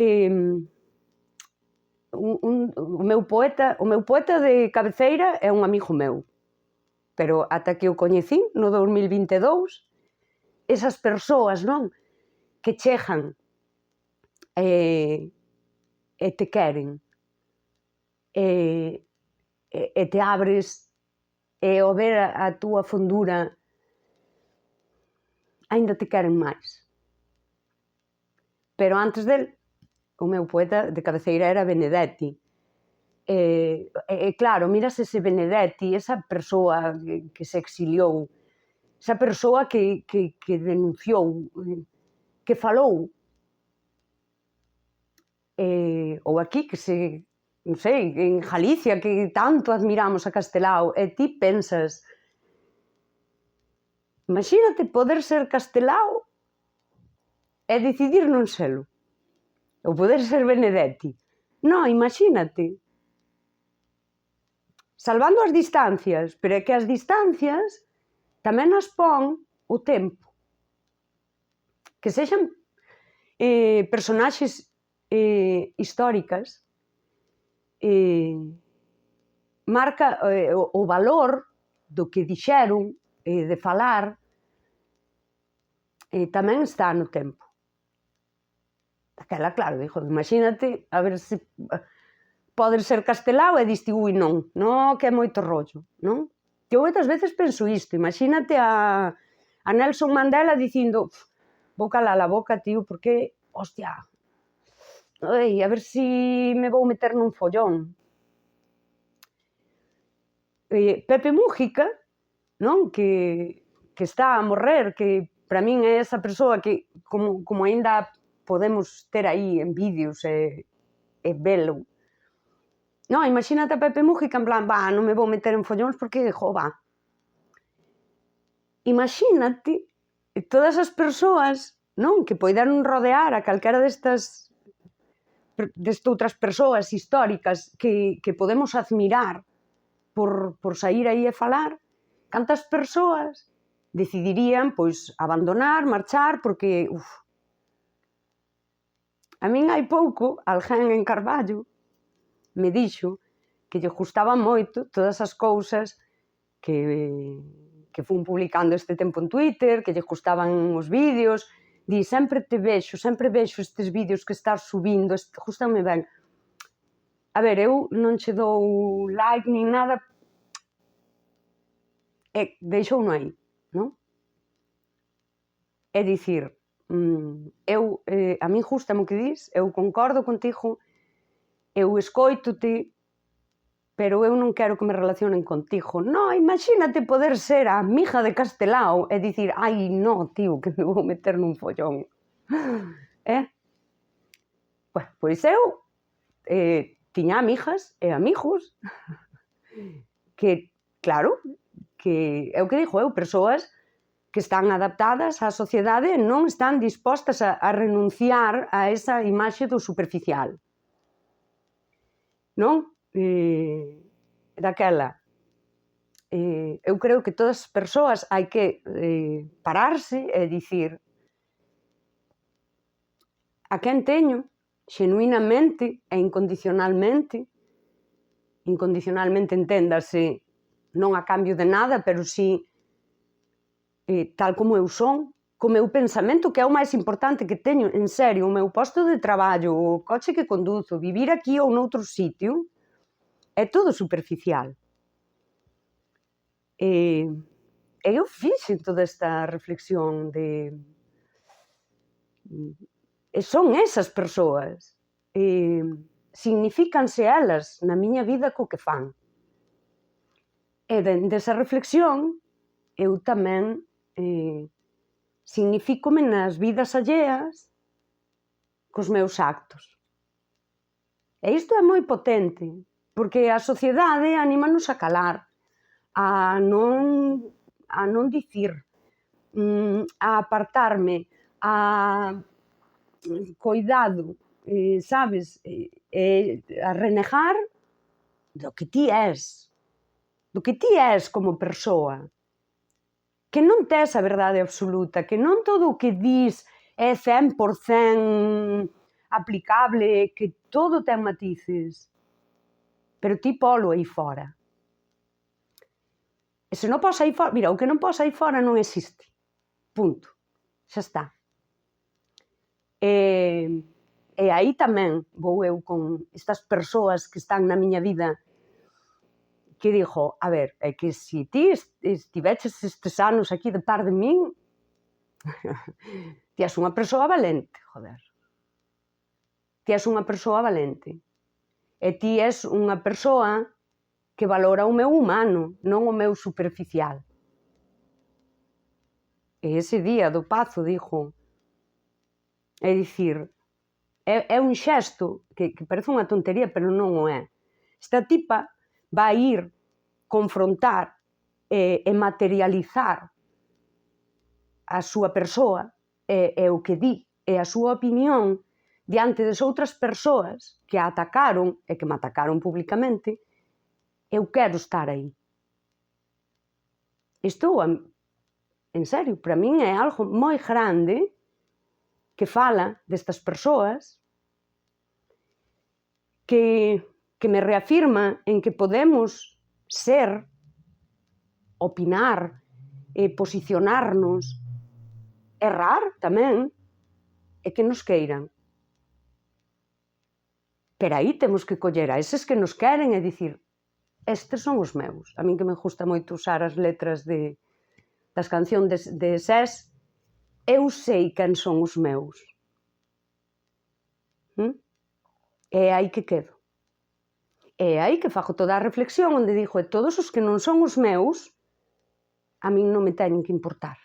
O meu poeta de cabeceira é un amigo meu, pero ata que o coñecín no 2022, esas persoas, non, que chegan e te queren, e te abres, e ao ver a túa fondura aínda te queren máis. Pero antes del, o meu poeta de cabeceira era Benedetti. Claro, miras ese Benedetti, esa persoa que se exiliou, esa persoa que denunciou, que falou, ou aquí, que se, non sei, en Galicia, que tanto admiramos a Castelao, e ti pensas, imagínate poder ser Castelao e decidir non selo, ou poder ser Benedetti. Non, imagínate. Salvando as distancias, pero é que as distancias tamén as pon o tempo. Que sexan personaxes históricas, marca o valor do que dixeron, de falar, tamén está no tempo. Daquela, claro, dijo, imagínate, a ver se podes ser Castelao e diste, ui, non, que é moito rollo, non? Eu moitas veces penso isto, imagínate a Nelson Mandela dicindo, vou calar a boca, tío, porque, hostia, a ver si me vou meter nun follón. Pepe Mújica, non? Que está a morrer, que para min é esa persoa que, como aínda podemos ter aí en vídeos e velo, non, imagínate a Pepe Mújica en plan, non me vou meter en follóns porque, imagínate todas as persoas, non, que poideron rodear a calquera destas outras persoas históricas que podemos admirar por sair aí e falar, cantas persoas decidirían, pois, abandonar, marchar, porque, a min hai pouco, alguén en Carballo me dixo que lle gustaban moito todas as cousas que fun publicando este tempo en Twitter, que lle gustaban os vídeos, di, sempre vexo estes vídeos que estás subindo, gustame ben. A ver, eu non che dou like nin nada, deixouno aí, non? É dicir, a min gustame o que dis, eu concordo contigo, eu escoitote, pero eu non quero que me relacionen contigo. Non, imagínate poder ser a amiga de Castelao e dicir, ai, no, tío, que me vou meter nun follón. Pois eu tiña amigas e amigos que, claro, que é o que digo eu, persoas que están adaptadas á sociedade e non están dispostas a renunciar a esa imaxe do superficial. Non? Daquela, eu creo que todas as persoas hai que pararse e dicir a quen teño, xenuinamente e incondicionalmente enténdase non a cambio de nada, pero si tal como eu son, co meu pensamento, que é o máis importante que teño, en serio, o meu posto de traballo, o coche que conduzo, vivir aquí ou noutro sitio, é todo superficial. E eu fixen toda esta reflexión de... son esas persoas, signifícanse elas na miña vida co que fan. E desa reflexión, eu tamén signifícome nas vidas alleas cos meus actos. E isto é moi potente, porque a sociedade anímanos a calar, a non dicir, a apartarme, a coidado, sabes, a renegar do que ti és como persoa, que non tes a verdade absoluta, que non todo o que dis é 100% aplicable, que todo ten matices, pero ti polo aí fora. E se non pos aí fora, mira, o que non pos aí fora non existe. Punto. Xa está. E aí tamén vou eu con estas persoas que están na miña vida que digo, a ver, é que se ti estiveches estes anos aquí de par de min, ti és unha persoa valente, joder. Ti és unha persoa valente. E ti és unha persoa que valora o meu humano, non o meu superficial. E ese día do Pazo dixo, é dicir, é un xesto que parece unha tontería, pero non o é. Esta tipa vai ir confrontar e materializar a súa persoa e o que di e a súa opinión diante das outras persoas que a atacaron e que me atacaron públicamente. Eu quero estar aí. Isto, en serio, para min é algo moi grande que fala destas persoas que me reafirma en que podemos ser, opinar, posicionarnos, errar tamén, e que nos queiran. Pero aí temos que coller a eses que nos queren e dicir, estes son os meus. A min que me gusta moito usar as letras das cancións de SES, eu sei quen son os meus. É aí que quedo. É aí que fago toda a reflexión onde digo, e todos os que non son os meus, a min non me teñen que importar.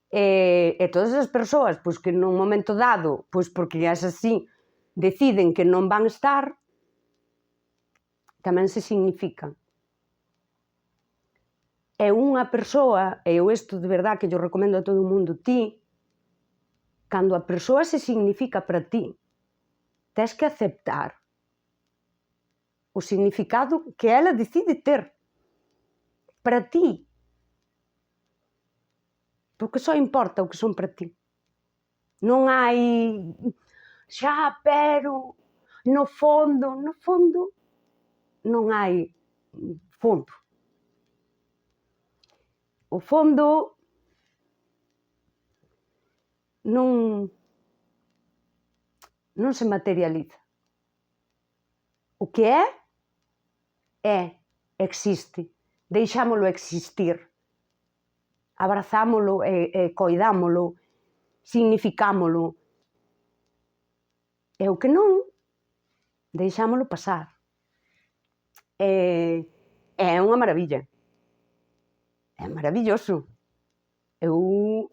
E todas as persoas pois, que nun momento dado, pois porque é así, deciden que non van estar, tamén se significan. E unha persoa, e eu isto de verdad que yo recomendo a todo o mundo, ti, cando a persoa se significa para ti, tes que aceptar o significado que ela decide ter para ti. Porque só importa o que son para ti. Non hai xa, pero no fondo non hai fondo. O fondo non se materializa. O que existe. Deixámolo existir. Abrazámolo e coidámolo, significámolo. E o que non, deixámolo pasar. É unha maravilla. É maravilloso. Eu